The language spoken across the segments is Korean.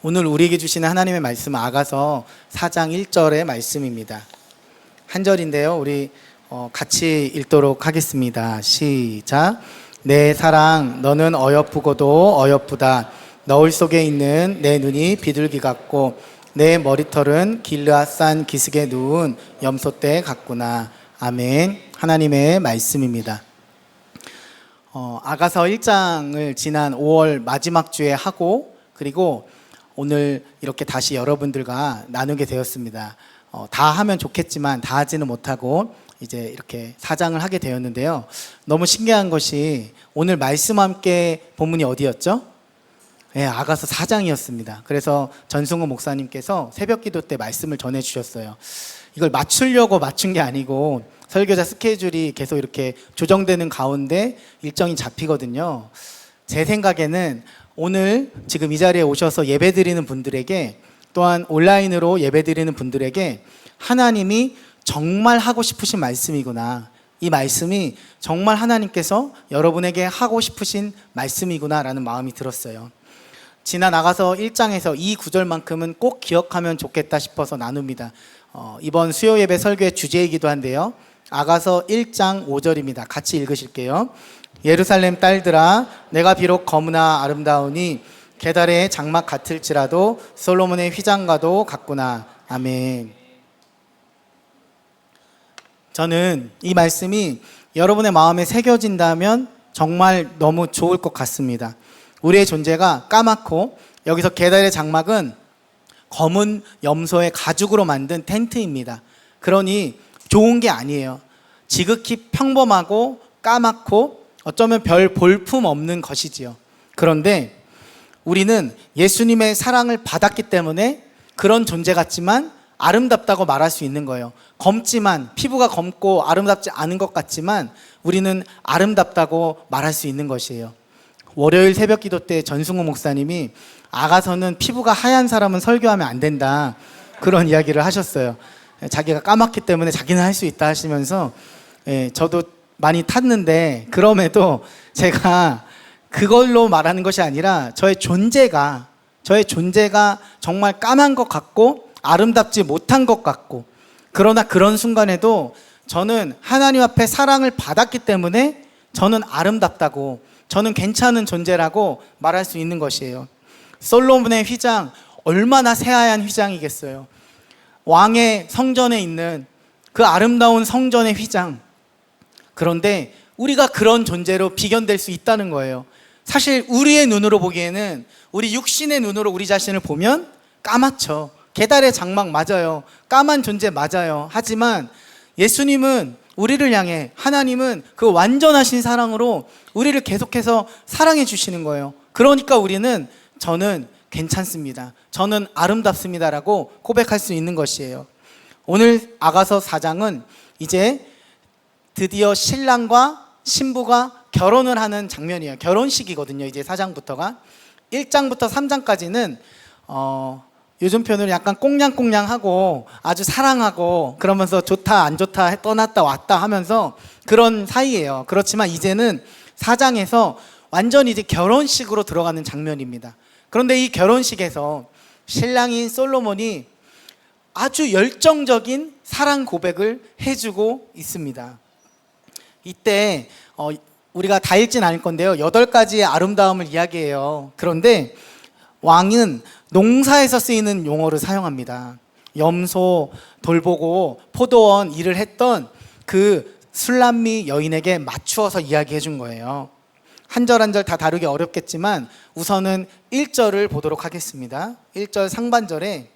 오늘 우리에게 주시는 하나님의 말씀은 아가서 4장 1절의 말씀입니다. 한 절인데요. 우리 같이 읽도록 하겠습니다. 시작. 내 사랑 너는 어여쁘고도 어여쁘다. 너울 속에 있는 내 눈이 비둘기 같고 내 머리털은 길르앗산 기슭에 누운 염소떼 같구나. 아멘. 하나님의 말씀입니다. 아가서 1장을 지난 5월 마지막 주에 하고 그리고 오늘 이렇게 다시 여러분들과 나누게 되었습니다. 다 하면 좋겠지만 다 하지는 못하고 이제 이렇게 4장을 하게 되었는데요. 너무 신기한 것이 오늘 말씀 함께 본문이 어디였죠? 네, 아가서 4장이었습니다. 그래서 전승우 목사님께서 새벽 기도 때 말씀을 전해주셨어요. 이걸 맞추려고 맞춘 게 아니고 설교자 스케줄이 계속 이렇게 조정되는 가운데 일정이 잡히거든요. 제 생각에는 오늘 지금 이 자리에 오셔서 예배드리는 분들에게 또한 온라인으로 예배드리는 분들에게 하나님이 정말 하고 싶으신 말씀이구나. 이 말씀이 정말 하나님께서 여러분에게 하고 싶으신 말씀이구나 라는 마음이 들었어요. 지난 아가서 1장에서 이 구절만큼은 꼭 기억하면 좋겠다 싶어서 나눕니다. 이번 수요 예배 설교의 주제이기도 한데요. 아가서 1장 5절입니다. 같이 읽으실게요. 예루살렘 딸들아 내가 비록 거무나 아름다우니 게달의 장막 같을지라도 솔로몬의 휘장과도 같구나. 아멘. 저는 이 말씀이 여러분의 마음에 새겨진다면 정말 너무 좋을 것 같습니다. 우리의 존재가 까맣고 여기서 게달의 장막은 검은 염소의 가죽으로 만든 텐트입니다. 그러니 좋은 게 아니에요. 지극히 평범하고 까맣고 어쩌면 별 볼품 없는 것이지요. 그런데 우리는 예수님의 사랑을 받았기 때문에 그런 존재 같지만 아름답다고 말할 수 있는 거예요. 검지만, 피부가 검고 아름답지 않은 것 같지만 우리는 아름답다고 말할 수 있는 것이에요. 월요일 새벽 기도 때 전승우 목사님이 아가서는 피부가 하얀 사람은 설교하면 안 된다, 그런 이야기를 하셨어요. 자기가 까맣기 때문에 자기는 할 수 있다 하시면서 저도 많이 탔는데, 그럼에도 제가 그걸로 말하는 것이 아니라 저의 존재가 정말 까만 것 같고 아름답지 못한 것 같고, 그러나 그런 순간에도 저는 하나님 앞에 사랑을 받았기 때문에 저는 아름답다고, 저는 괜찮은 존재라고 말할 수 있는 것이에요. 솔로몬의 휘장, 얼마나 새하얀 휘장이겠어요. 왕의 성전에 있는 그 아름다운 성전의 휘장. 그런데 우리가 그런 존재로 비견될 수 있다는 거예요. 사실 우리의 눈으로 보기에는, 우리 육신의 눈으로 우리 자신을 보면 까맣죠. 게달의 장막 맞아요. 까만 존재 맞아요. 하지만 예수님은 우리를 향해, 하나님은 그 완전하신 사랑으로 우리를 계속해서 사랑해 주시는 거예요. 그러니까 우리는 저는 괜찮습니다, 저는 아름답습니다라고 고백할 수 있는 것이에요. 오늘 아가서 4장은 이제 드디어 신랑과 신부가 결혼을 하는 장면이에요. 결혼식이거든요. 이제 4장부터가 1장부터 3장까지는 요즘 표현으로 약간 꽁냥꽁냥하고 아주 사랑하고 그러면서 좋다 안 좋다 떠났다 왔다 하면서 그런 사이예요. 그렇지만 이제는 4장에서 완전히 이제 결혼식으로 들어가는 장면입니다. 그런데 이 결혼식에서 신랑인 솔로몬이 아주 열정적인 사랑 고백을 해주고 있습니다. 이때 우리가 다 읽진 않을 건데요, 8가지의 아름다움을 이야기해요. 그런데 왕은 농사에서 쓰이는 용어를 사용합니다. 염소, 돌보고 포도원 일을 했던 그 술람미 여인에게 맞추어서 이야기해 준 거예요. 한 절 한 절 다 다루기 어렵겠지만 우선은 1절을 보도록 하겠습니다. 1절 상반절에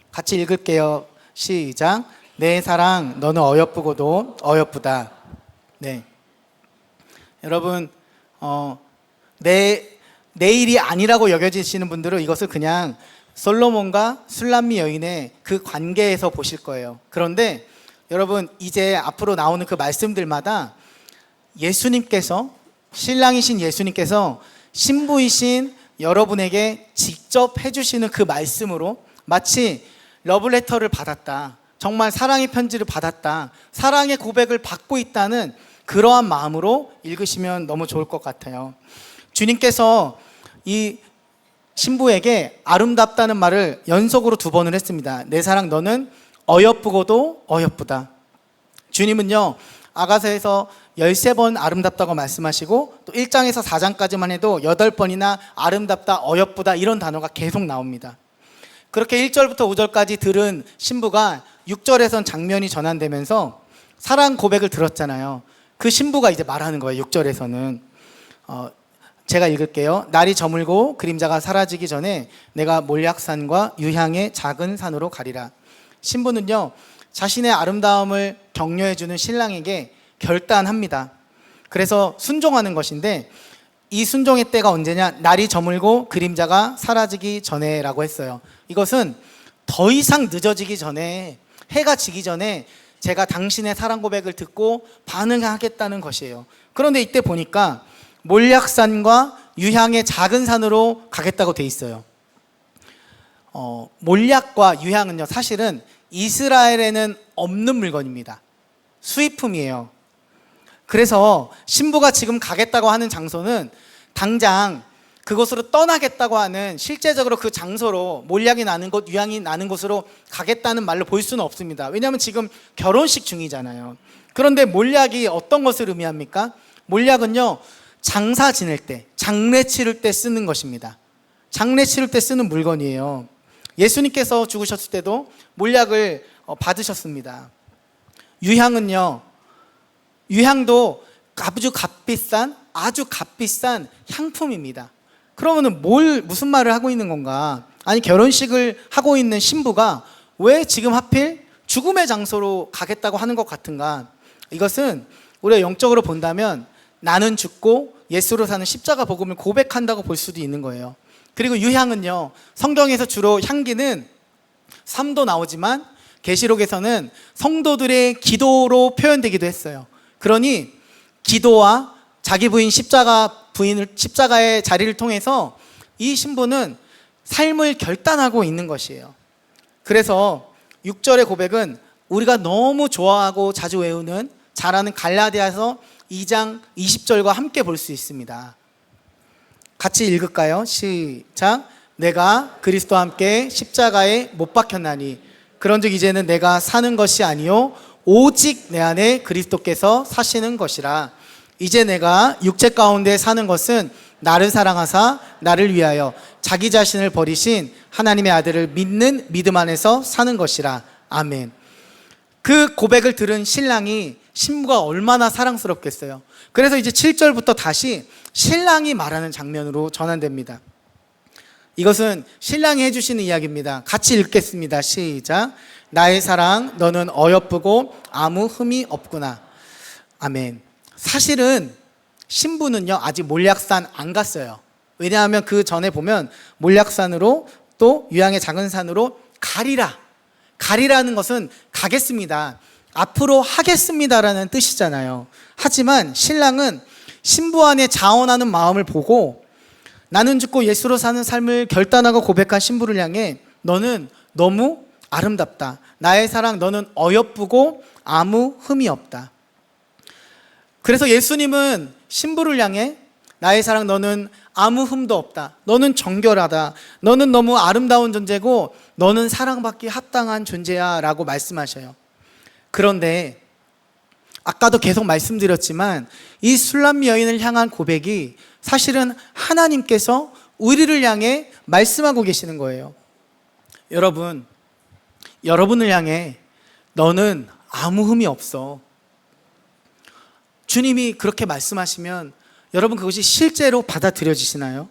같이 읽을게요. 시작. 내 사랑 너는 어여쁘고도 어여쁘다. 네, 여러분 내 일이 아니라고 여겨지시는 분들은 이것을 그냥 솔로몬과 술람미 여인의 그 관계에서 보실 거예요. 그런데 여러분, 이제 앞으로 나오는 그 말씀들마다 예수님께서, 신랑이신 예수님께서 신부이신 여러분에게 직접 해주시는 그 말씀으로 마치 러브레터를 받았다, 정말 사랑의 편지를 받았다, 사랑의 고백을 받고 있다는 그러한 마음으로 읽으시면 너무 좋을 것 같아요. 주님께서 이 신부에게 아름답다는 말을 연속으로 2번을 했습니다. 내 사랑 너는 어여쁘고도 어여쁘다. 주님은요, 아가서에서 13번 아름답다고 말씀하시고 또 1장에서 4장까지만 해도 8번이나 아름답다, 어여쁘다 이런 단어가 계속 나옵니다. 그렇게 1절부터 5절까지 들은 신부가 6절에선 장면이 전환되면서 사랑 고백을 들었잖아요. 그 신부가 이제 말하는 거예요. 6절에서는 제가 읽을게요. 날이 저물고 그림자가 사라지기 전에 내가 몰약산과 유향의 작은 산으로 가리라. 신부는요, 자신의 아름다움을 격려해주는 신랑에게 결단합니다. 그래서 순종하는 것인데, 이 순종의 때가 언제냐? 날이 저물고 그림자가 사라지기 전에라고 했어요. 이것은 더 이상 늦어지기 전에, 해가 지기 전에 제가 당신의 사랑 고백을 듣고 반응하겠다는 것이에요. 그런데 이때 보니까 몰약산과 유향의 작은 산으로 가겠다고 돼 있어요. 몰약과 유향은요, 사실은 이스라엘에는 없는 물건입니다. 수입품이에요. 그래서 신부가 지금 가겠다고 하는 장소는 당장 그곳으로 떠나겠다고 하는, 실제적으로 그 장소로 몰약이 나는 곳, 유향이 나는 곳으로 가겠다는 말로 볼 수는 없습니다. 왜냐하면 지금 결혼식 중이잖아요. 그런데 몰약이 어떤 것을 의미합니까? 몰약은요, 장사 지낼 때, 장례 치를 때 쓰는 것입니다. 장례 치를 때 쓰는 물건이에요. 예수님께서 죽으셨을 때도 몰약을 받으셨습니다. 유향은요, 유향도 아주 값비싼 향품입니다. 그러면은 무슨 말을 하고 있는 건가? 아니, 결혼식을 하고 있는 신부가 왜 지금 하필 죽음의 장소로 가겠다고 하는 것 같은가? 이것은 우리가 영적으로 본다면 나는 죽고 예수로 사는 십자가 복음을 고백한다고 볼 수도 있는 거예요. 그리고 유향은요, 성경에서 주로 향기는 3도 나오지만 계시록에서는 성도들의 기도로 표현되기도 했어요. 그러니 기도와 자기 부인 십자가의 자리를 통해서 이 신부는 삶을 결단하고 있는 것이에요. 그래서 6절의 고백은 우리가 너무 좋아하고 자주 외우는, 잘 아는 갈라디아서 2장 20절과 함께 볼 수 있습니다. 같이 읽을까요? 시작. 내가 그리스도와 함께 십자가에 못 박혔나니 그런즉 이제는 내가 사는 것이 아니요 오직 내 안에 그리스도께서 사시는 것이라. 이제 내가 육체 가운데 사는 것은 나를 사랑하사 나를 위하여 자기 자신을 버리신 하나님의 아들을 믿는 믿음 안에서 사는 것이라. 아멘. 그 고백을 들은 신랑이, 신부가 얼마나 사랑스럽겠어요. 그래서 이제 7절부터 다시 신랑이 말하는 장면으로 전환됩니다. 이것은 신랑이 해주시는 이야기입니다. 같이 읽겠습니다. 시작. 나의 사랑 너는 어여쁘고 아무 흠이 없구나. 아멘. 사실은 신부는요, 아직 몰약산 안 갔어요. 왜냐하면 그 전에 보면 몰약산으로 또 유향의 작은 산으로 가리라는 것은 가겠습니다, 앞으로 하겠습니다라는 뜻이잖아요. 하지만 신랑은 신부 안에 자원하는 마음을 보고 나는 죽고 예수로 사는 삶을 결단하고 고백한 신부를 향해 너는 너무 아름답다. 나의 사랑 너는 어여쁘고 아무 흠이 없다. 그래서 예수님은 신부를 향해 나의 사랑 너는 아무 흠도 없다. 너는 정결하다. 너는 너무 아름다운 존재고 너는 사랑받기 합당한 존재야 라고 말씀하셔요. 그런데 아까도 계속 말씀드렸지만 이 술람미 여인을 향한 고백이 사실은 하나님께서 우리를 향해 말씀하고 계시는 거예요. 여러분을 향해 너는 아무 흠이 없어. 주님이 그렇게 말씀하시면 여러분 그것이 실제로 받아들여지시나요?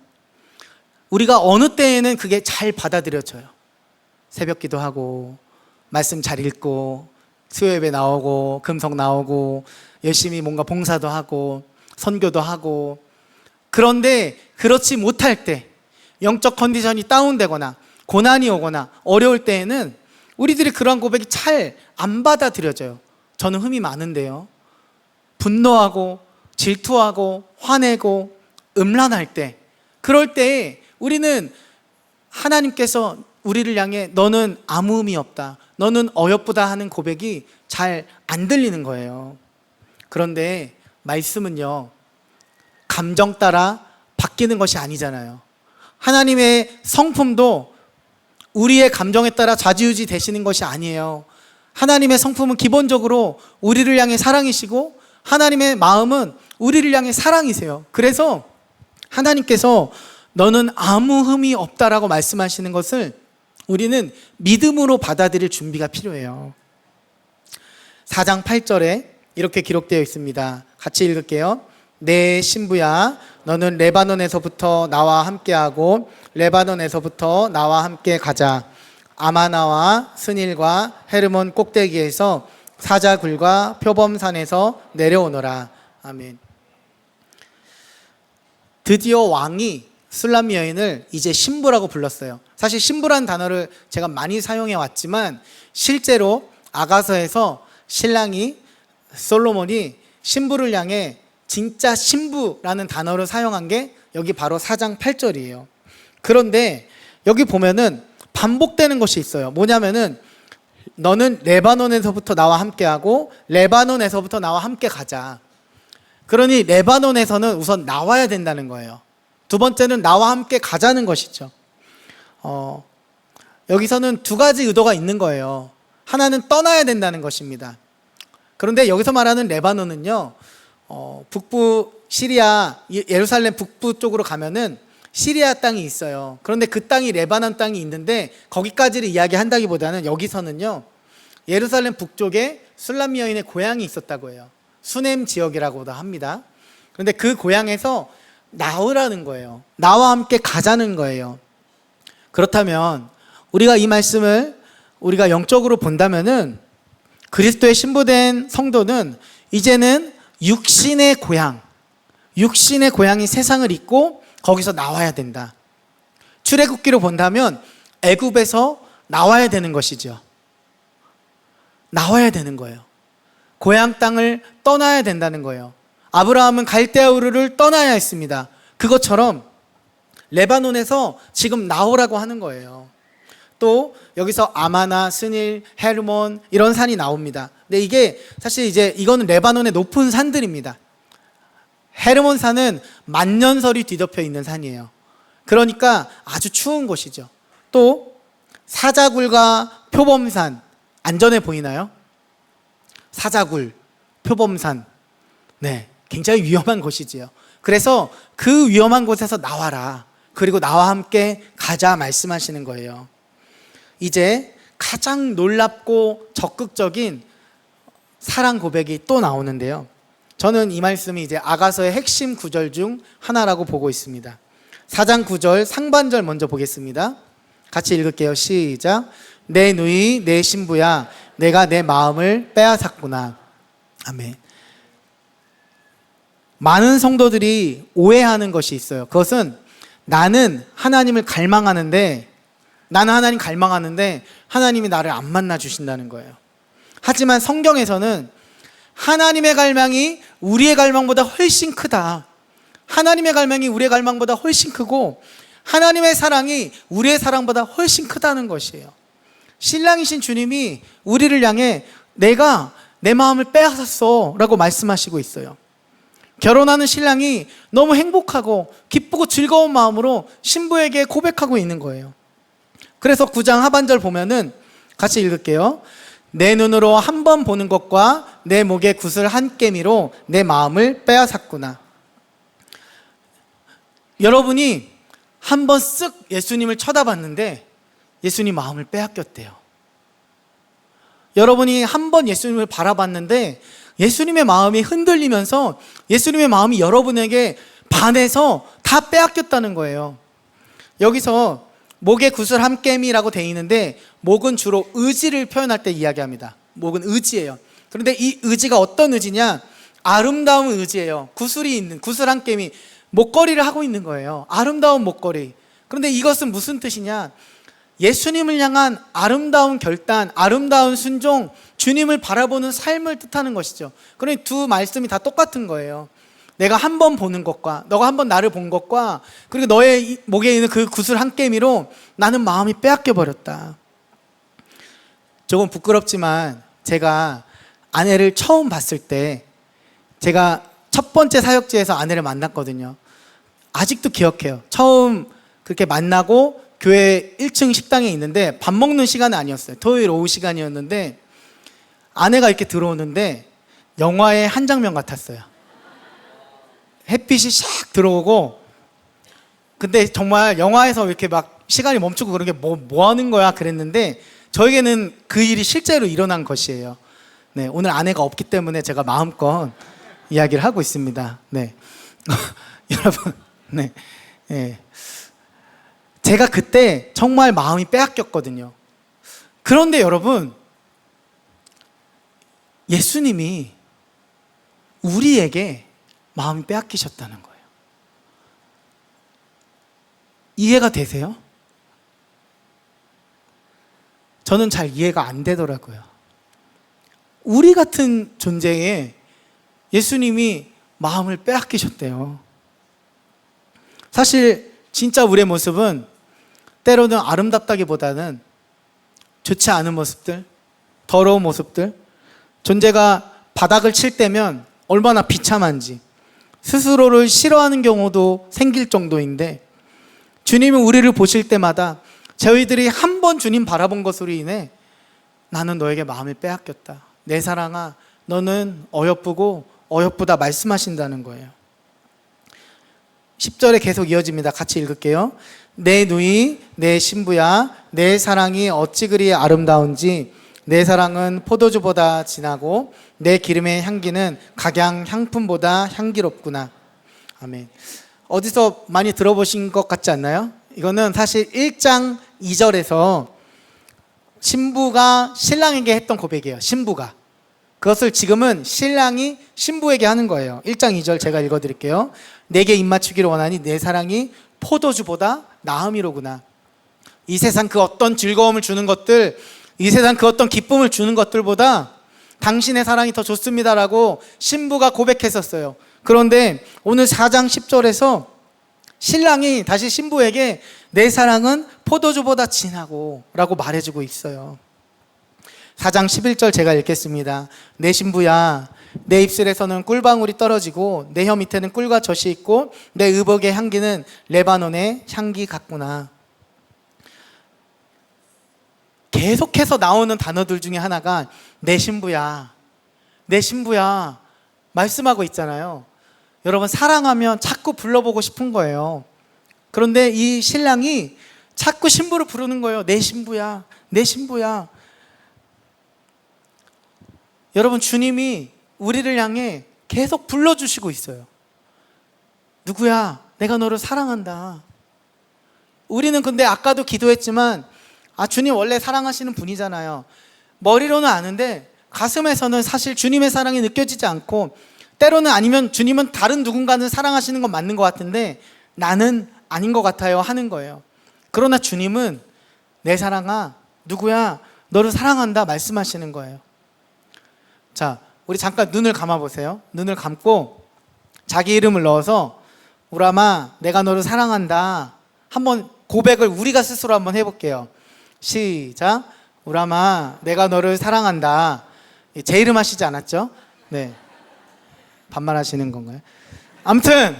우리가 어느 때에는 그게 잘 받아들여져요. 새벽 기도하고 말씀 잘 읽고 수요예배 나오고 금성 나오고 열심히 뭔가 봉사도 하고 선교도 하고. 그런데 그렇지 못할 때, 영적 컨디션이 다운되거나 고난이 오거나 어려울 때에는 우리들이 그러한 고백이 잘 안 받아들여져요. 저는 흠이 많은데요. 분노하고 질투하고 화내고 음란할 때, 그럴 때 우리는 하나님께서 우리를 향해 너는 아무 흠이 없다, 너는 어여쁘다 하는 고백이 잘 안 들리는 거예요. 그런데 말씀은요, 감정 따라 바뀌는 것이 아니잖아요. 하나님의 성품도 우리의 감정에 따라 좌지우지 되시는 것이 아니에요. 하나님의 성품은 기본적으로 우리를 향해 사랑이시고 하나님의 마음은 우리를 향해 사랑이세요. 그래서 하나님께서 너는 아무 흠이 없다라고 말씀하시는 것을 우리는 믿음으로 받아들일 준비가 필요해요. 4장 8절에 이렇게 기록되어 있습니다. 같이 읽을게요. 내 신부야, 너는 레바논에서부터 나와 함께하고 레바논에서부터 나와 함께 가자. 아마나와 스닐과 헤르몬 꼭대기에서 사자굴과 표범산에서 내려오너라. 아멘. 드디어 왕이 술람 여인을 이제 신부라고 불렀어요. 사실 신부라는 단어를 제가 많이 사용해 왔지만 실제로 아가서에서 신랑이 솔로몬이 신부를 향해 진짜 신부라는 단어를 사용한 게 여기 바로 4장 8절이에요. 그런데 여기 보면은 반복되는 것이 있어요. 뭐냐면은 너는 레바논에서부터 나와 함께하고 레바논에서부터 나와 함께 가자. 그러니 레바논에서는 우선 나와야 된다는 거예요. 두 번째는 나와 함께 가자는 것이죠. 여기서는 두 가지 의도가 있는 거예요. 하나는 떠나야 된다는 것입니다. 그런데 여기서 말하는 레바논은요, 북부 시리아, 예루살렘 북부 쪽으로 가면은 시리아 땅이 있어요. 그런데 그 땅이 레바논 땅이 있는데 거기까지를 이야기한다기보다는 여기서는요, 예루살렘 북쪽에 술람 여인의 고향이 있었다고 해요. 수넴 지역이라고도 합니다. 그런데 그 고향에서 나오라는 거예요. 나와 함께 가자는 거예요. 그렇다면 우리가 이 말씀을 우리가 영적으로 본다면은 그리스도의 신부된 성도는 이제는 육신의 고향이 세상을 잊고 거기서 나와야 된다. 출애굽기로 본다면 애굽에서 나와야 되는 것이죠. 나와야 되는 거예요. 고향 땅을 떠나야 된다는 거예요. 아브라함은 갈대아 우르를 떠나야 했습니다. 그것처럼 레바논에서 지금 나오라고 하는 거예요. 또 여기서 아마나, 스닐, 헤르몬 이런 산이 나옵니다. 근데 이게 사실 이제 이거는 레바논의 높은 산들입니다. 헤르몬 산은 만년설이 뒤덮여 있는 산이에요. 그러니까 아주 추운 곳이죠. 또 사자굴과 표범산, 안전해 보이나요? 사자굴, 표범산, 네, 굉장히 위험한 곳이지요. 그래서 그 위험한 곳에서 나와라. 그리고 나와 함께 가자 말씀하시는 거예요. 이제 가장 놀랍고 적극적인 사랑 고백이 또 나오는데요. 저는 이 말씀이 이제 아가서의 핵심 구절 중 하나라고 보고 있습니다. 4장 9절 상반절 먼저 보겠습니다. 같이 읽을게요. 시작. 내 누이 내 신부야, 내가 내 마음을 빼앗았구나. 아멘. 많은 성도들이 오해하는 것이 있어요. 그것은 나는 하나님 갈망하는데 하나님이 나를 안 만나 주신다는 거예요. 하지만 성경에서는 하나님의 갈망이 우리의 갈망보다 훨씬 크다. 하나님의 갈망이 우리의 갈망보다 훨씬 크고 하나님의 사랑이 우리의 사랑보다 훨씬 크다는 것이에요. 신랑이신 주님이 우리를 향해 내가 내 마음을 빼앗았어 라고 말씀하시고 있어요. 결혼하는 신랑이 너무 행복하고 기쁘고 즐거운 마음으로 신부에게 고백하고 있는 거예요. 그래서 9장 하반절 보면은 같이 읽을게요. 내 눈으로 한 번 보는 것과 내 목에 구슬 한 깨미로 내 마음을 빼앗았구나. 여러분이 한 번 쓱 예수님을 쳐다봤는데 예수님 마음을 빼앗겼대요. 여러분이 한 번 예수님을 바라봤는데 예수님의 마음이 흔들리면서 예수님의 마음이 여러분에게 반해서 다 빼앗겼다는 거예요. 여기서 목에 구슬 한 깨미라고 되어 있는데 목은 주로 의지를 표현할 때 이야기합니다. 목은 의지예요. 그런데 이 의지가 어떤 의지냐? 아름다운 의지예요. 구슬이 있는, 구슬 한 깨미, 목걸이를 하고 있는 거예요. 아름다운 목걸이. 그런데 이것은 무슨 뜻이냐? 예수님을 향한 아름다운 결단, 아름다운 순종, 주님을 바라보는 삶을 뜻하는 것이죠. 그러니 두 말씀이 다 똑같은 거예요. 내가 한 번 보는 것과 너가 한 번 나를 본 것과 그리고 너의 목에 있는 그 구슬 한 깨미로 나는 마음이 빼앗겨 버렸다. 조금 부끄럽지만 제가 아내를 처음 봤을 때 제가 첫 번째 사역지에서 아내를 만났거든요. 아직도 기억해요. 처음 그렇게 만나고 교회 1층 식당에 있는데 밥 먹는 시간은 아니었어요. 토요일 오후 시간이었는데 아내가 이렇게 들어오는데 영화의 한 장면 같았어요. 햇빛이 샥 들어오고, 근데 정말 영화에서 이렇게 막 시간이 멈추고 그런 게 뭐 하는 거야 그랬는데 저에게는 그 일이 실제로 일어난 것이에요. 네, 오늘 아내가 없기 때문에 제가 마음껏 이야기를 하고 있습니다. 네. 여러분, 네. 네. 제가 그때 정말 마음이 빼앗겼거든요. 그런데 여러분, 예수님이 우리에게 마음이 빼앗기셨다는 거예요. 이해가 되세요? 저는 잘 이해가 안 되더라고요. 우리 같은 존재에 예수님이 마음을 빼앗기셨대요. 사실 진짜 우리의 모습은 때로는 아름답다기보다는 좋지 않은 모습들, 더러운 모습들, 존재가 바닥을 칠 때면 얼마나 비참한지 스스로를 싫어하는 경우도 생길 정도인데, 주님은 우리를 보실 때마다 저희들이 한 번 주님 바라본 것으로 인해 나는 너에게 마음을 빼앗겼다, 내 사랑아 너는 어여쁘고 어여쁘다 말씀하신다는 거예요. 10절에 계속 이어집니다. 같이 읽을게요. 내 누이 내 신부야, 내 사랑이 어찌 그리 아름다운지, 내 사랑은 포도주보다 진하고 내 기름의 향기는 각양 향품보다 향기롭구나. 아멘. 어디서 많이 들어보신 것 같지 않나요? 이거는 사실 1장 2절에서 신부가 신랑에게 했던 고백이에요. 신부가. 그것을 지금은 신랑이 신부에게 하는 거예요. 1장 2절 제가 읽어드릴게요. 내게 입맞추기를 원하니 내 사랑이 포도주보다 나음이로구나. 이 세상 그 어떤 즐거움을 주는 것들, 이 세상 그 어떤 기쁨을 주는 것들보다 당신의 사랑이 더 좋습니다라고 신부가 고백했었어요. 그런데 오늘 4장 10절에서 신랑이 다시 신부에게 내 사랑은 포도주보다 진하고 라고 말해주고 있어요. 4장 11절 제가 읽겠습니다. 내 신부야, 내 입술에서는 꿀방울이 떨어지고 내 혀 밑에는 꿀과 젖이 있고 내 의복의 향기는 레바논의 향기 같구나. 계속해서 나오는 단어들 중에 하나가 내 신부야, 내 신부야 말씀하고 있잖아요. 여러분, 사랑하면 자꾸 불러보고 싶은 거예요. 그런데 이 신랑이 자꾸 신부를 부르는 거예요. 내 신부야, 내 신부야. 여러분, 주님이 우리를 향해 계속 불러주시고 있어요. 누구야, 내가 너를 사랑한다. 우리는 근데 아까도 기도했지만 주님 원래 사랑하시는 분이잖아요. 머리로는 아는데 가슴에서는 사실 주님의 사랑이 느껴지지 않고, 때로는 아니면 주님은 다른 누군가는 사랑하시는 건 맞는 것 같은데 나는 아닌 것 같아요 하는 거예요. 그러나 주님은 내 사랑아, 누구야, 너를 사랑한다 말씀하시는 거예요. 자, 우리 잠깐 눈을 감아보세요. 눈을 감고 자기 이름을 넣어서 우람아 내가 너를 사랑한다 한번 고백을 우리가 스스로 한번 해볼게요. 시작. 우람아 내가 너를 사랑한다. 제 이름 하시지 않았죠? 네. 반말하시는 건가요? 아무튼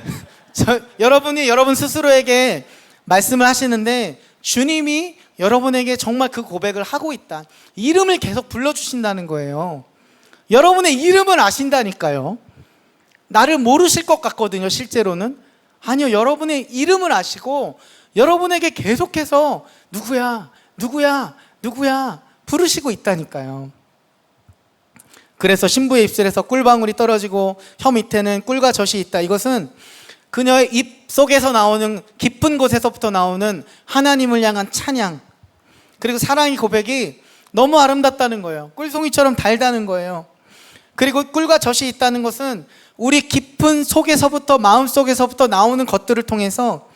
여러분이 여러분 스스로에게 말씀을 하시는데 주님이 여러분에게 정말 그 고백을 하고 있다. 이름을 계속 불러주신다는 거예요. 여러분의 이름을 아신다니까요. 나를 모르실 것 같거든요, 실제로는. 아니요, 여러분의 이름을 아시고 여러분에게 계속해서 누구야, 누구야, 누구야 부르시고 있다니까요. 그래서 신부의 입술에서 꿀방울이 떨어지고 혀 밑에는 꿀과 젖이 있다. 이것은 그녀의 입 속에서 나오는, 깊은 곳에서부터 나오는 하나님을 향한 찬양, 그리고 사랑의 고백이 너무 아름답다는 거예요. 꿀송이처럼 달다는 거예요. 그리고 꿀과 젖이 있다는 것은 우리 깊은 속에서부터, 마음 속에서부터 나오는 것들을 통해서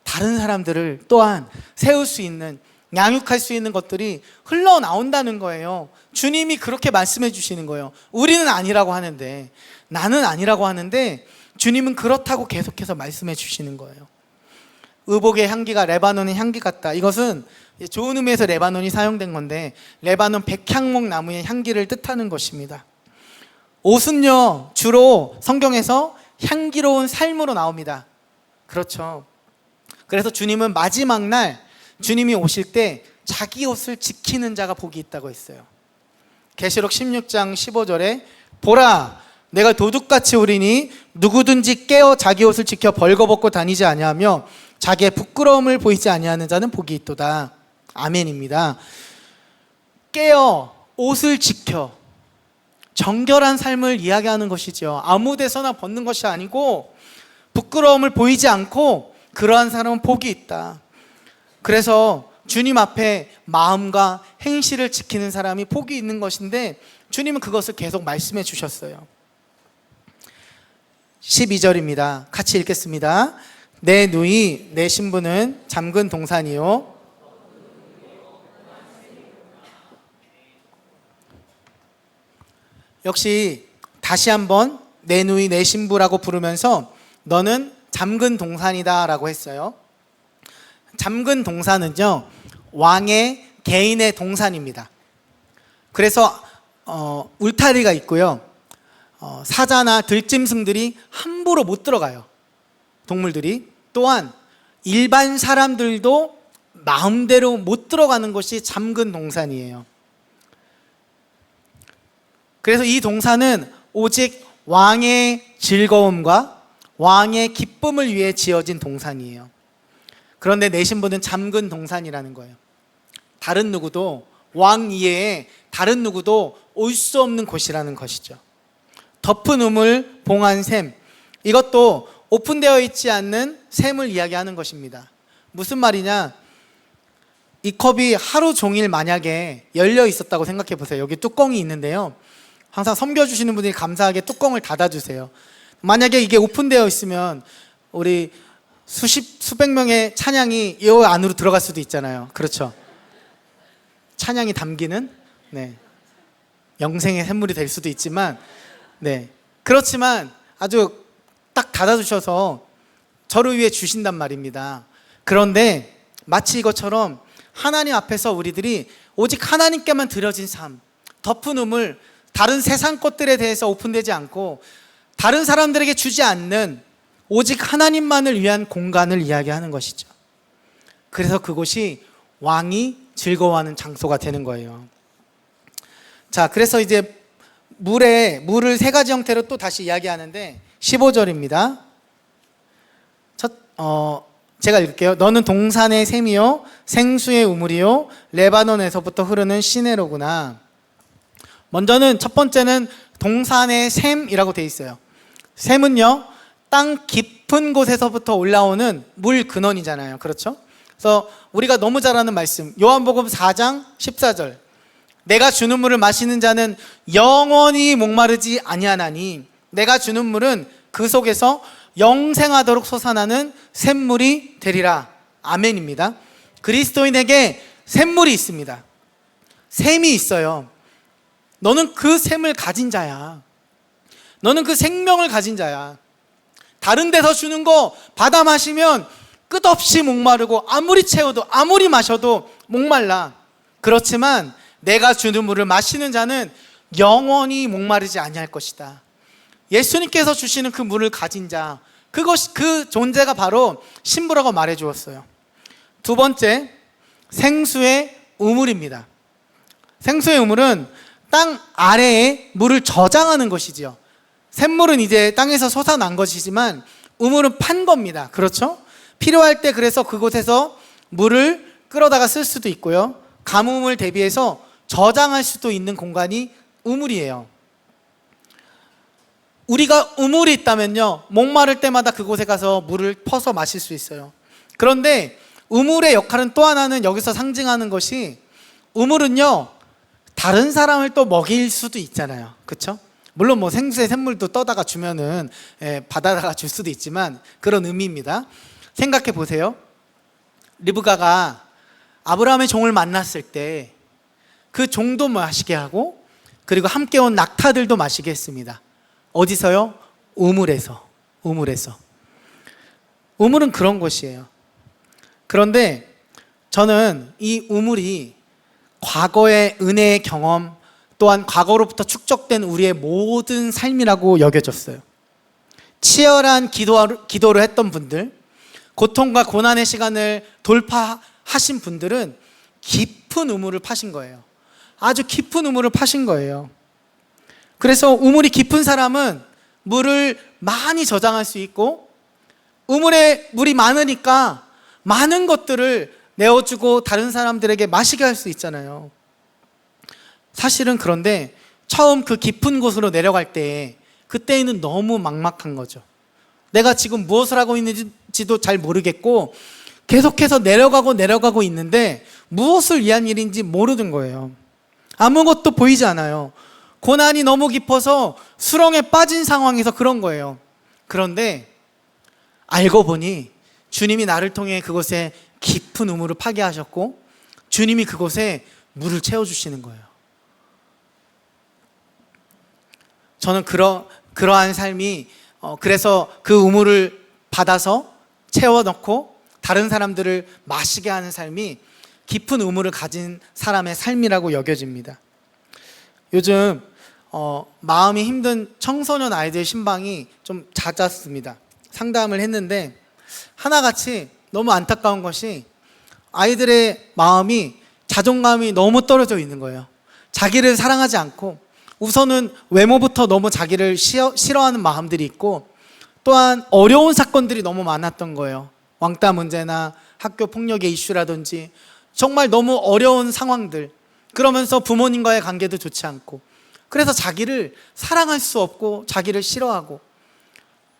다른 사람들을 또한 세울 수 있는, 양육할 수 있는 것들이 흘러나온다는 거예요. 주님이 그렇게 말씀해 주시는 거예요. 우리는 아니라고 하는데, 나는 아니라고 하는데 주님은 그렇다고 계속해서 말씀해 주시는 거예요. 의복의 향기가 레바논의 향기 같다. 이것은 좋은 의미에서 레바논이 사용된 건데 레바논 백향목 나무의 향기를 뜻하는 것입니다. 옷은요 주로 성경에서 향기로운 삶으로 나옵니다. 그렇죠. 그래서 주님은 마지막 날 주님이 오실 때 자기 옷을 지키는 자가 복이 있다고 했어요. 계시록 16장 15절에 보라 내가 도둑같이 오리니 누구든지 깨어 자기 옷을 지켜 벌거벗고 다니지 아니하며 자기의 부끄러움을 보이지 아니하는 자는 복이 있도다. 아멘입니다. 깨어 옷을 지켜 정결한 삶을 이야기하는 것이죠. 아무 데서나 벗는 것이 아니고 부끄러움을 보이지 않고 그러한 사람은 복이 있다. 그래서 주님 앞에 마음과 행실을 지키는 사람이 복이 있는 것인데 주님은 그것을 계속 말씀해 주셨어요. 12절입니다. 같이 읽겠습니다. 내 누이 내 신부는 잠근 동산이요 역시 다시 한번 내 누이 내 신부라고 부르면서 너는 잠근 동산이다 라고 했어요. 잠근 동산은요 왕의 개인의 동산입니다. 그래서 울타리가 있고요 사자나 들짐승들이 함부로 못 들어가요. 동물들이. 또한 일반 사람들도 마음대로 못 들어가는 것이 잠근 동산이에요. 그래서 이 동산은 오직 왕의 즐거움과 왕의 기쁨을 위해 지어진 동산이에요. 그런데 내 신부는 잠근 동산이라는 거예요. 다른 누구도 왕 이외에 다른 누구도 올 수 없는 곳이라는 것이죠. 덮은 우물, 봉한 샘, 이것도 오픈되어 있지 않는 샘을 이야기하는 것입니다. 무슨 말이냐? 이 컵이 하루 종일 만약에 열려 있었다고 생각해 보세요. 여기 뚜껑이 있는데요 항상 섬겨주시는 분들이 감사하게 뚜껑을 닫아주세요. 만약에 이게 오픈되어 있으면 우리 수백 명의 찬양이 이 안으로 들어갈 수도 있잖아요. 그렇죠? 찬양이 담기는 영생의 샘물이 될 수도 있지만 그렇지만 아주 딱 닫아주셔서 저를 위해 주신단 말입니다. 그런데 마치 이것처럼 하나님 앞에서 우리들이 오직 하나님께만 드려진 삶, 덮은 우물, 다른 세상 것들에 대해서 오픈되지 않고 다른 사람들에게 주지 않는 오직 하나님만을 위한 공간을 이야기하는 것이죠. 그래서 그곳이 왕이 즐거워하는 장소가 되는 거예요. 자, 그래서 이제 물을 세 가지 형태로 또 다시 이야기하는데 15절입니다. 제가 읽을게요. 너는 동산의 샘이요 생수의 우물이요 레바논에서부터 흐르는 시내로구나. 먼저는 첫 번째는 동산의 샘이라고 되어 있어요. 샘은요 땅 깊은 곳에서부터 올라오는 물 근원이잖아요. 그렇죠? 그래서 우리가 너무 잘 아는 말씀 요한복음 4장 14절 내가 주는 물을 마시는 자는 영원히 목마르지 아니하나니 내가 주는 물은 그 속에서 영생하도록 솟아나는 샘물이 되리라. 아멘입니다. 그리스도인에게 샘물이 있습니다. 샘이 있어요. 너는 그 샘을 가진 자야. 너는 그 생명을 가진 자야. 다른 데서 주는 거 받아 마시면 끝없이 목마르고 아무리 채워도 아무리 마셔도 목말라. 그렇지만 내가 주는 물을 마시는 자는 영원히 목마르지 아니할 것이다. 예수님께서 주시는 그 물을 가진 자, 그 존재가 바로 신부라고 말해 주었어요. 두 번째, 생수의 우물입니다. 생수의 우물은 땅 아래에 물을 저장하는 것이지요. 샘물은 이제 땅에서 솟아난 것이지만 우물은 판 겁니다. 그렇죠? 필요할 때 그래서 그곳에서 물을 끌어다가 쓸 수도 있고요. 가뭄을 대비해서 저장할 수도 있는 공간이 우물이에요. 우리가 우물이 있다면요 목마를 때마다 그곳에 가서 물을 퍼서 마실 수 있어요. 그런데 우물의 역할은 또 하나는 여기서 상징하는 것이 우물은요 다른 사람을 또 먹일 수도 있잖아요. 그렇죠? 물론 뭐 생수에 샘물도 떠다가 주면은 받아다가 줄 수도 있지만 그런 의미입니다. 생각해 보세요. 리브가가 아브라함의 종을 만났을 때 그 종도 마시게 하고 그리고 함께 온 낙타들도 마시게 했습니다. 어디서요? 우물에서. 우물은 그런 곳이에요. 그런데 저는 이 우물이 과거의 은혜의 경험 또한 과거로부터 축적된 우리의 모든 삶이라고 여겨졌어요. 치열한 기도를 했던 분들, 고통과 고난의 시간을 돌파하신 분들은 깊은 우물을 파신 거예요. 아주 깊은 우물을 파신 거예요. 그래서 우물이 깊은 사람은 물을 많이 저장할 수 있고, 우물에 물이 많으니까 많은 것들을 내어주고 다른 사람들에게 마시게 할 수 있잖아요. 사실은 그런데 처음 그 깊은 곳으로 내려갈 때, 그때는 너무 막막한 거죠. 내가 지금 무엇을 하고 있는지도 잘 모르겠고 계속해서 내려가고 있는데 무엇을 위한 일인지 모르는 거예요. 아무것도 보이지 않아요. 고난이 너무 깊어서 수렁에 빠진 상황에서 그런 거예요. 그런데 알고 보니 주님이 나를 통해 그곳에 깊은 우물을 파게 하셨고, 주님이 그곳에 물을 채워주시는 거예요. 저는 그러한 삶이 그래서 그 우물을 받아서 채워넣고 다른 사람들을 마시게 하는 삶이 깊은 우물을 가진 사람의 삶이라고 여겨집니다. 요즘 마음이 힘든 청소년 아이들 신방이 좀 잦았습니다. 상담을 했는데 하나같이 너무 안타까운 것이, 아이들의 마음이, 자존감이 너무 떨어져 있는 거예요. 자기를 사랑하지 않고, 우선은 외모부터 너무 자기를 싫어하는 마음들이 있고, 또한 어려운 사건들이 너무 많았던 거예요. 왕따 문제나 학교 폭력의 이슈라든지 정말 너무 어려운 상황들, 그러면서 부모님과의 관계도 좋지 않고, 그래서 자기를 사랑할 수 없고 자기를 싫어하고,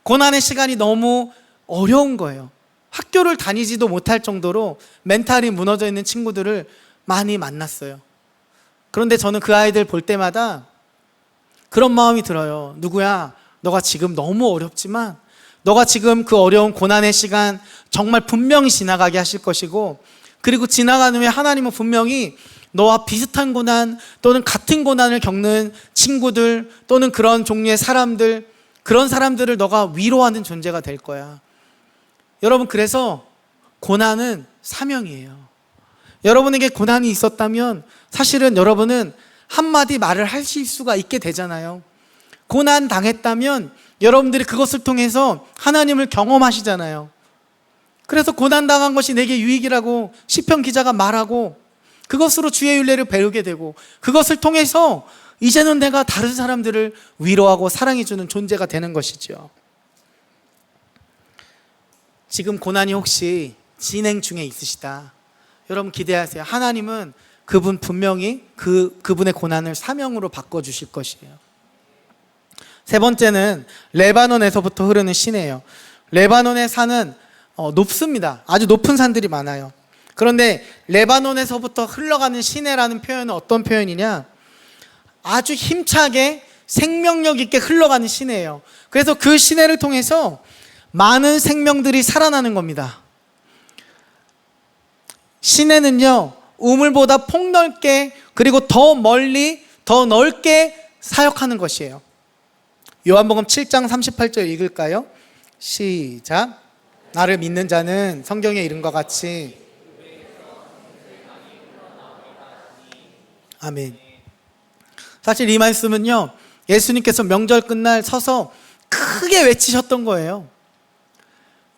고난의 시간이 너무 어려운 거예요. 학교를 다니지도 못할 정도로 멘탈이 무너져 있는 친구들을 많이 만났어요. 그런데 저는 그 아이들 볼 때마다 그런 마음이 들어요. 누구야, 너가 지금 너무 어렵지만 너가 지금 그 어려운 고난의 시간 정말 분명히 지나가게 하실 것이고, 그리고 지나간 후에 하나님은 분명히 너와 비슷한 고난 또는 같은 고난을 겪는 친구들 또는 그런 종류의 사람들, 그런 사람들을 너가 위로하는 존재가 될 거야. 여러분, 그래서 고난은 사명이에요. 여러분에게 고난이 있었다면 사실은 여러분은 한마디 말을 하실 수가 있게 되잖아요. 고난 당했다면 여러분들이 그것을 통해서 하나님을 경험하시잖아요. 그래서 고난 당한 것이 내게 유익이라고 시편 기자가 말하고, 그것으로 주의 윤례를 배우게 되고, 그것을 통해서 이제는 내가 다른 사람들을 위로하고 사랑해주는 존재가 되는 것이죠. 지금 고난이 혹시 진행 중에 있으시다, 여러분 기대하세요. 하나님은 그분 분명히 그분의 고난을 사명으로 바꿔주실 것이에요. 세 번째는 레바논에서부터 흐르는 시내예요. 레바논의 산은 높습니다. 아주 높은 산들이 많아요. 그런데 레바논에서부터 흘러가는 시내라는 표현은 어떤 표현이냐, 아주 힘차게 생명력 있게 흘러가는 시내예요. 그래서 그 시내를 통해서 많은 생명들이 살아나는 겁니다. 시내는요, 우물보다 폭넓게, 그리고 더 멀리 더 넓게 사역하는 것이에요. 요한복음 7장 38절 읽을까요? 시작. 나를 믿는 자는 성경의 이름과 같이, 아멘. 사실 이 말씀은요, 예수님께서 명절 끝날 서서 크게 외치셨던 거예요.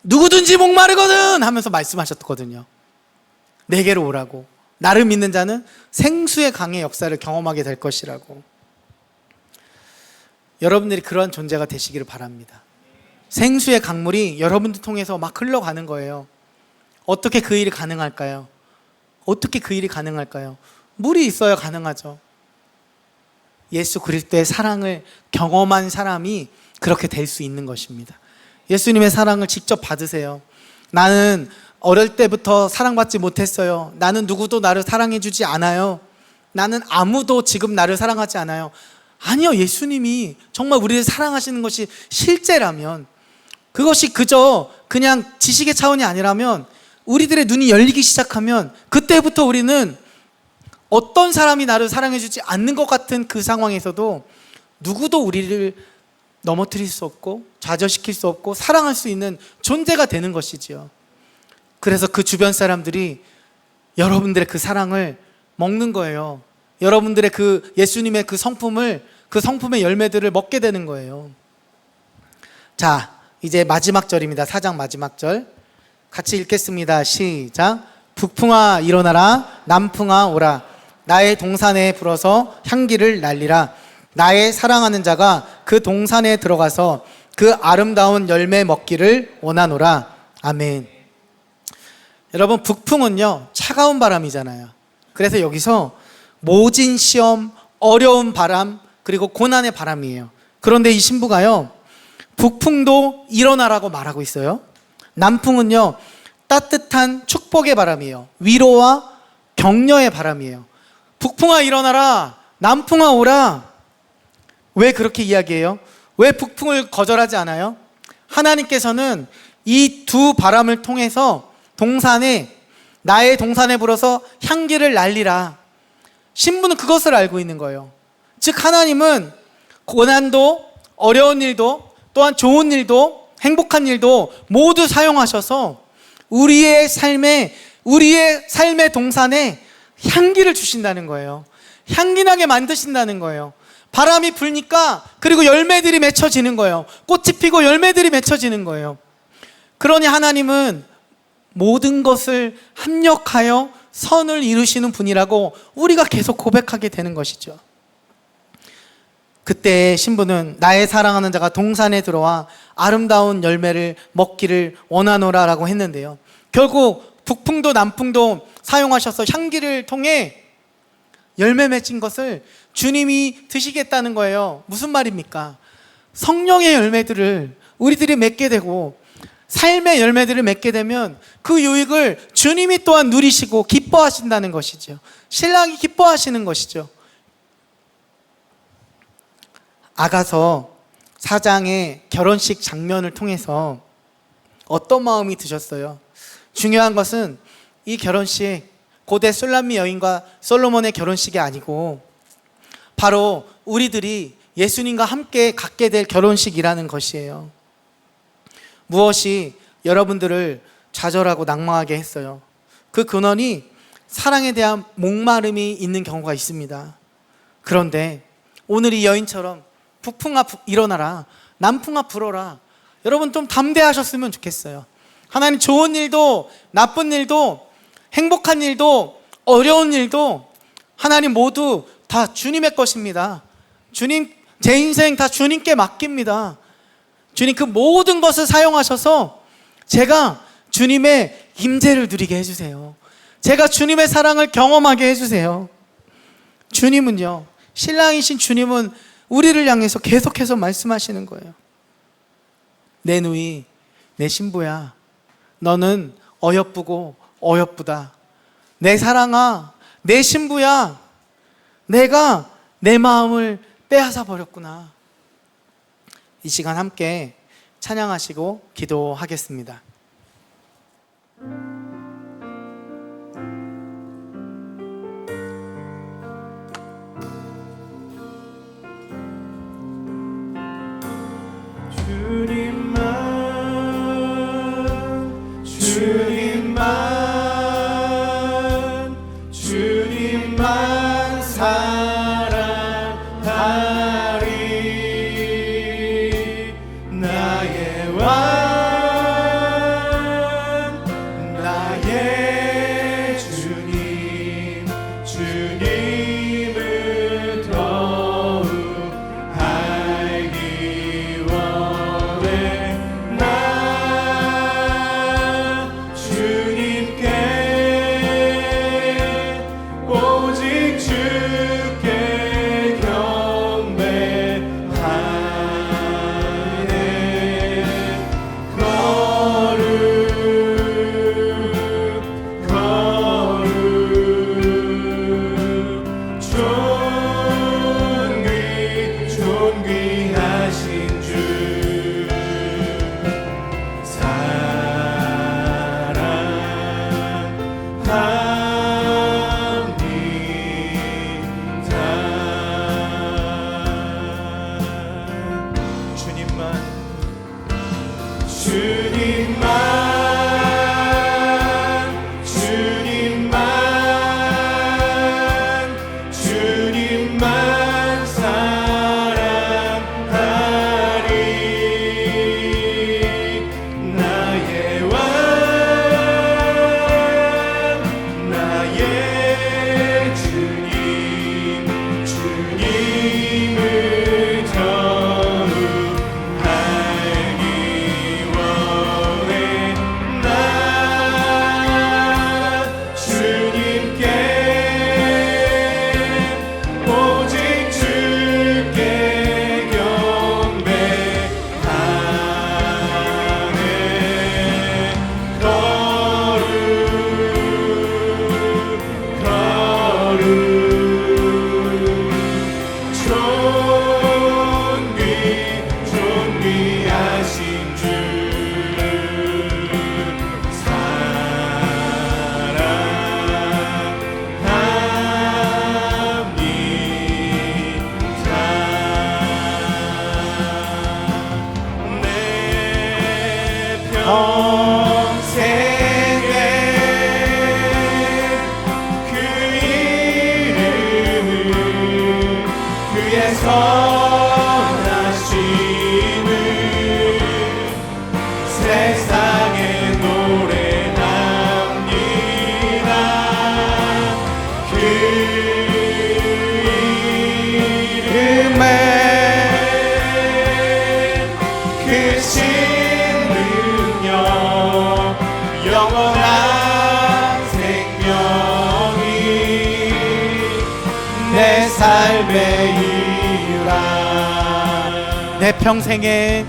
누구든지 목마르거든 하면서 말씀하셨거든요. 내게로 오라고. 나를 믿는 자는 생수의 강의 역사를 경험하게 될 것이라고. 여러분들이 그런 존재가 되시기를 바랍니다. 생수의 강물이 여러분들 통해서 막 흘러가는 거예요. 어떻게 그 일이 가능할까요? 어떻게 그 일이 가능할까요? 물이 있어야 가능하죠. 예수 그리스도의 사랑을 경험한 사람이 그렇게 될 수 있는 것입니다. 예수님의 사랑을 직접 받으세요. 나는 어릴 때부터 사랑받지 못했어요. 나는 누구도 나를 사랑해주지 않아요. 나는 아무도 지금 나를 사랑하지 않아요. 아니요, 예수님이 정말 우리를 사랑하시는 것이 실제라면, 그것이 그저 그냥 지식의 차원이 아니라면, 우리들의 눈이 열리기 시작하면 그때부터 우리는 어떤 사람이 나를 사랑해주지 않는 것 같은 그 상황에서도 누구도 우리를 넘어뜨릴 수 없고 좌절시킬 수 없고 사랑할 수 있는 존재가 되는 것이지요. 그래서 그 주변 사람들이 여러분들의 그 사랑을 먹는 거예요. 여러분들의 그 예수님의 그 성품의 열매들을 먹게 되는 거예요. 자, 이제 마지막 절입니다. 4장 마지막 절. 같이 읽겠습니다. 시작. 북풍아 일어나라, 남풍아 오라. 나의 동산에 불어서 향기를 날리라. 나의 사랑하는 자가 그 동산에 들어가서 그 아름다운 열매 먹기를 원하노라. 아멘. 여러분, 북풍은요 차가운 바람이잖아요. 그래서 여기서 모진 시험, 어려운 바람, 그리고 고난의 바람이에요. 그런데 이 신부가요 북풍도 일어나라고 말하고 있어요. 남풍은요 따뜻한 축복의 바람이에요. 위로와 격려의 바람이에요. 북풍아 일어나라, 남풍아 오라. 왜 그렇게 이야기해요? 왜 북풍을 거절하지 않아요? 하나님께서는 이 두 바람을 통해서 나의 동산에 불어서 향기를 날리라. 신부는 그것을 알고 있는 거예요. 즉 하나님은 고난도, 어려운 일도, 또한 좋은 일도, 행복한 일도 모두 사용하셔서 우리의 삶의 동산에 향기를 주신다는 거예요. 향기나게 만드신다는 거예요. 바람이 불니까 그리고 열매들이 맺혀지는 거예요. 꽃이 피고 열매들이 맺혀지는 거예요. 그러니 하나님은 모든 것을 합력하여 선을 이루시는 분이라고 우리가 계속 고백하게 되는 것이죠. 그때 신부는 나의 사랑하는 자가 동산에 들어와 아름다운 열매를 먹기를 원하노라 라고 했는데요, 결국 북풍도 남풍도 사용하셔서 향기를 통해 열매 맺힌 것을 주님이 드시겠다는 거예요. 무슨 말입니까? 성령의 열매들을 우리들이 맺게 되고 삶의 열매들을 맺게 되면 그 유익을 주님이 또한 누리시고 기뻐하신다는 것이죠. 신랑이 기뻐하시는 것이죠. 아가서 4장의 결혼식 장면을 통해서 어떤 마음이 드셨어요? 중요한 것은 이 결혼식 고대 술람미 여인과 솔로몬의 결혼식이 아니고 바로 우리들이 예수님과 함께 갖게 될 결혼식이라는 것이에요. 무엇이 여러분들을 좌절하고 낭망하게 했어요? 그 근원이 사랑에 대한 목마름이 있는 경우가 있습니다. 그런데 오늘 이 여인처럼 북풍아 일어나라, 남풍아 불어라. 여러분 좀 담대하셨으면 좋겠어요. 하나님 좋은 일도 나쁜 일도 행복한 일도 어려운 일도 하나님 모두 다 주님의 것입니다. 주님, 제 인생 다 주님께 맡깁니다. 주님 그 모든 것을 사용하셔서 제가 주님의 임재를 누리게 해주세요. 제가 주님의 사랑을 경험하게 해주세요. 주님은요, 신랑이신 주님은 우리를 향해서 계속해서 말씀하시는 거예요. 내 누이, 내 신부야, 너는 어여쁘고 어여쁘다. 내 사랑아, 내 신부야, 내가 내 마음을 빼앗아 버렸구나. 이 시간 함께 찬양하시고 기도하겠습니다. 주님만 사랑하리. 나의 왕, 나의 주님, 주님을 더욱 알기 원해. 나 주님께 오직 주께 경배하네. 거룩 주의 선하심을 세상에 노래합니다. 그 이름에 그 신능력 영원한 생명이 내 삶의 이유라. 내 평생에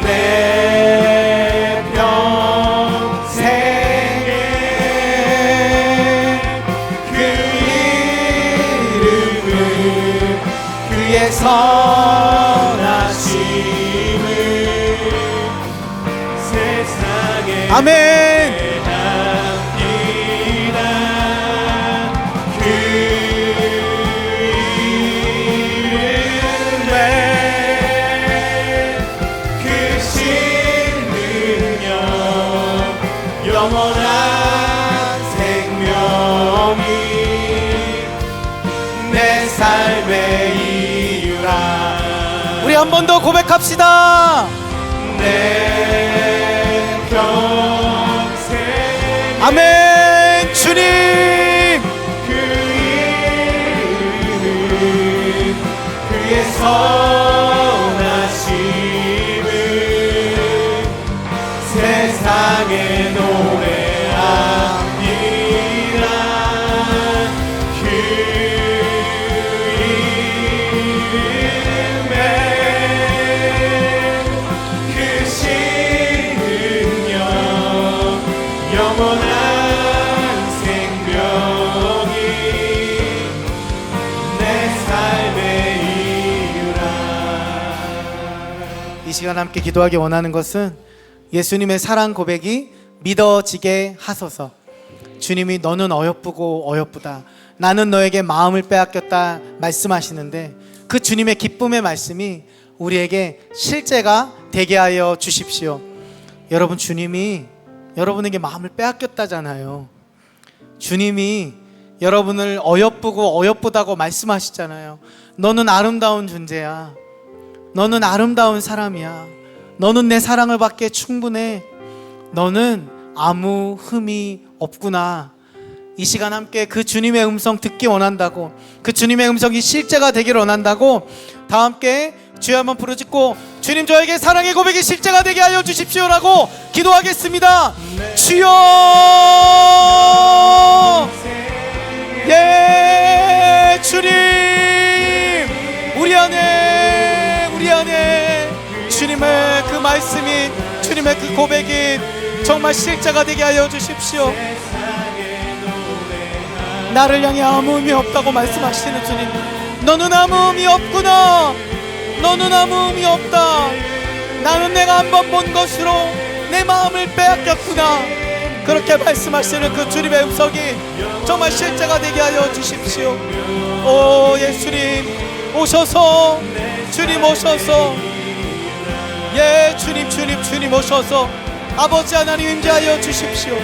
내 평생에 그 이름을 그의 선하심을 세상에 아멘. 합니다. 그 이름에 그 신능력 영원한 생명이 내 삶의 이유라. 우리 한 번 더 고백합시다. 내 평생 아멘. 주님 그 이름 그의 선하심을 세상에 노래합니다. 그 이름에 그 신능력 영원한 생명이 내 삶의 이유라. 이 시간 함께 기도하기 원하는 것은 예수님의 사랑 고백이 믿어지게 하소서. 주님이 너는 어여쁘고 어여쁘다, 나는 너에게 마음을 빼앗겼다 말씀하시는데 그 주님의 기쁨의 말씀이 우리에게 실제가 되게 하여 주십시오. 여러분, 주님이 여러분에게 마음을 빼앗겼다잖아요. 주님이 여러분을 어여쁘고 어여쁘다고 말씀하시잖아요. 너는 아름다운 존재야. 너는 아름다운 사람이야. 너는 내 사랑을 받기에 충분해. 너는 아무 흠이 없구나. 이 시간 함께 그 주님의 음성 듣기 원한다고, 그 주님의 음성이 실제가 되기를 원한다고 다 함께 주여 한번 부르짖고 주님 저에게 사랑의 고백이 실제가 되게 하여 주십시오라고 기도하겠습니다. 주여, 예, 주님, 우리 안에 주님의 그 말씀이, 주님의 그 고백이 정말 실제가 되게 하여 주십시오. 나를 향해 아무 의미 없다고 말씀하시는 주님, 너는 아무 의미 없구나. 너는 아무 의미 없다. 나는 내가 한번 본 것으로 내 마음을 빼앗겼구나. 그렇게 말씀하시는 그 주님의 음성이 정말 실제가 되게 하여 주십시오. 오 예수님 오셔서, 주님 오셔서, 예 주님 오셔서 아버지 하나님 임재하여 주십시오.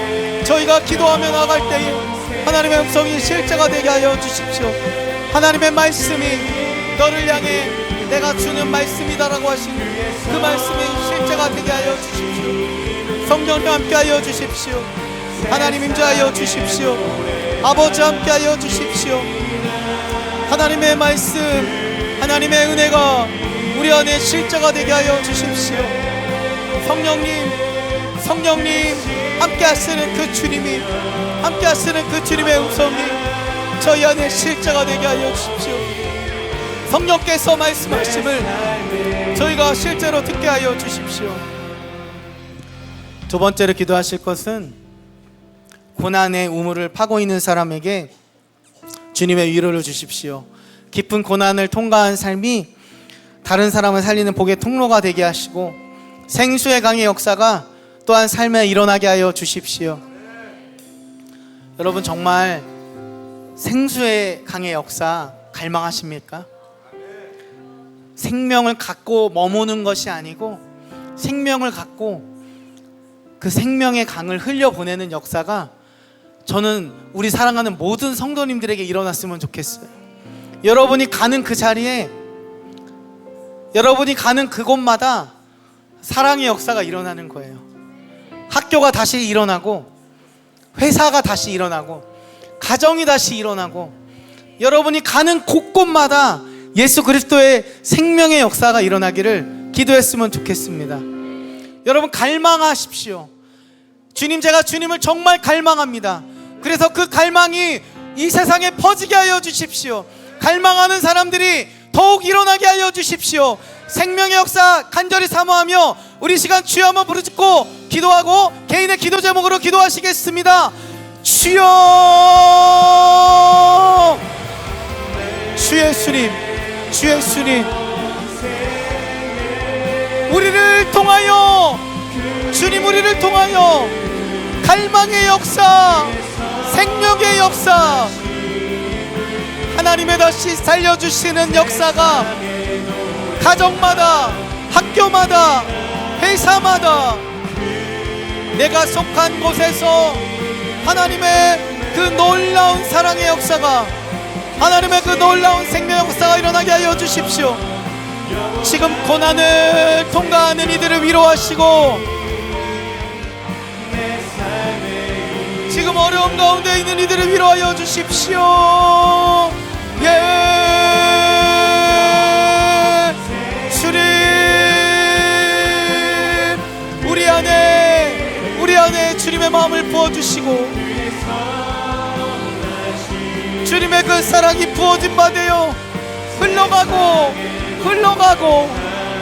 저희가 기도하며 나갈 때에 하나님의 음성이 실제가 되게 하여 주십시오. 하나님의 말씀이 너를 향해 내가 주는 말씀이다라고 하신 그 말씀이 실제가 되게 하여 주십시오. 성령님 함께 하여 주십시오. 하나님 임재하여 주십시오. 아버지 함께 하여 주십시오. 하나님의 말씀, 하나님의 은혜가 우리 안에 실제가 되게 하여 주십시오. 성령님 함께 하시는 그 주님이, 함께 하시는 그 주님의 음성이 저희 안에 실제가 되게 하여 주십시오. 성령께서 말씀하심을 저희가 실제로 듣게 하여 주십시오. 두 번째로 기도하실 것은 고난의 우물을 파고 있는 사람에게 주님의 위로를 주십시오. 깊은 고난을 통과한 삶이 다른 사람을 살리는 복의 통로가 되게 하시고 생수의 강의 역사가 또한 삶에 일어나게 하여 주십시오. 여러분, 정말 생수의 강의 역사 갈망하십니까? 생명을 갖고 머무는 것이 아니고 생명을 갖고 그 생명의 강을 흘려보내는 역사가 저는 우리 사랑하는 모든 성도님들에게 일어났으면 좋겠어요. 여러분이 가는 그 자리에, 여러분이 가는 그곳마다 사랑의 역사가 일어나는 거예요. 학교가 다시 일어나고, 회사가 다시 일어나고, 가정이 다시 일어나고, 여러분이 가는 곳곳마다 예수 그리스도의 생명의 역사가 일어나기를 기도했으면 좋겠습니다. 여러분 갈망하십시오. 주님, 제가 주님을 정말 갈망합니다. 그래서 그 갈망이 이 세상에 퍼지게 하여 주십시오. 갈망하는 사람들이 더욱 일어나게 하여 주십시오. 생명의 역사 간절히 사모하며 우리 시간 주여 한번 부르짖고 기도하고 개인의 기도 제목으로 기도하시겠습니다. 주여, 주 예수님, 주 예수님, 우리를 통하여, 주님 우리를 통하여 갈망의 역사, 생명의 역사, 하나님의 다시 살려주시는 역사가 가정마다, 학교마다, 회사마다, 내가 속한 곳에서 하나님의 그 놀라운 사랑의 역사가, 하나님의 그 놀라운 생명 역사가 일어나게 하여 주십시오. 지금 고난을 통과하는 이들을 위로하시고, 지금 어려움 가운데 있는 이들을 위로하여 주십시오. 예, 주님, 우리 안에 주님의 마음을 부어주시고, 주님의 그 사랑이 부어진 바 되어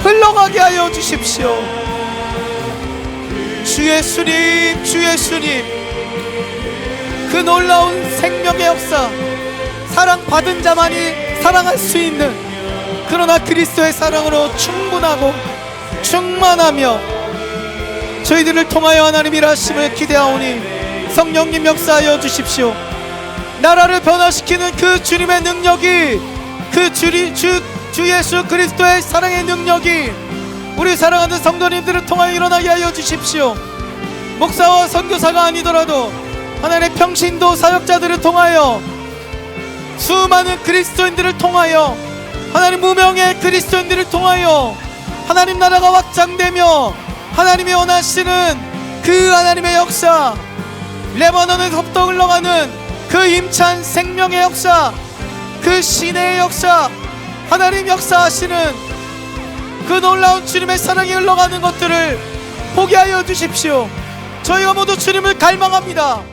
흘러가게 하여 주십시오. 주 예수님, 주 예수님, 그 놀라운 생명의 역사, 사랑받은 자만이 사랑할 수 있는, 그러나 그리스도의 사랑으로 충분하고 충만하며 저희들을 통하여 하나님 일하심을 기대하오니 성령님 역사하여 주십시오. 나라를 변화시키는 그 주님의 능력이, 그 주 예수 그리스도의 사랑의 능력이 우리 사랑하는 성도님들을 통하여 일어나게 하여 주십시오. 목사와 선교사가 아니더라도 하나님의 평신도 사역자들을 통하여, 수많은 그리스도인들을 통하여, 하나님 무명의 그리스도인들을 통하여 하나님 나라가 확장되며 하나님이 원하시는 그 하나님의 역사, 레바논에서 섭도 흘러가는 그 힘찬 생명의 역사, 그 시내의 역사, 하나님 역사하시는 그 놀라운 주님의 사랑이 흘러가는 것들을 보게 하여 주십시오. 저희가 모두 주님을 갈망합니다.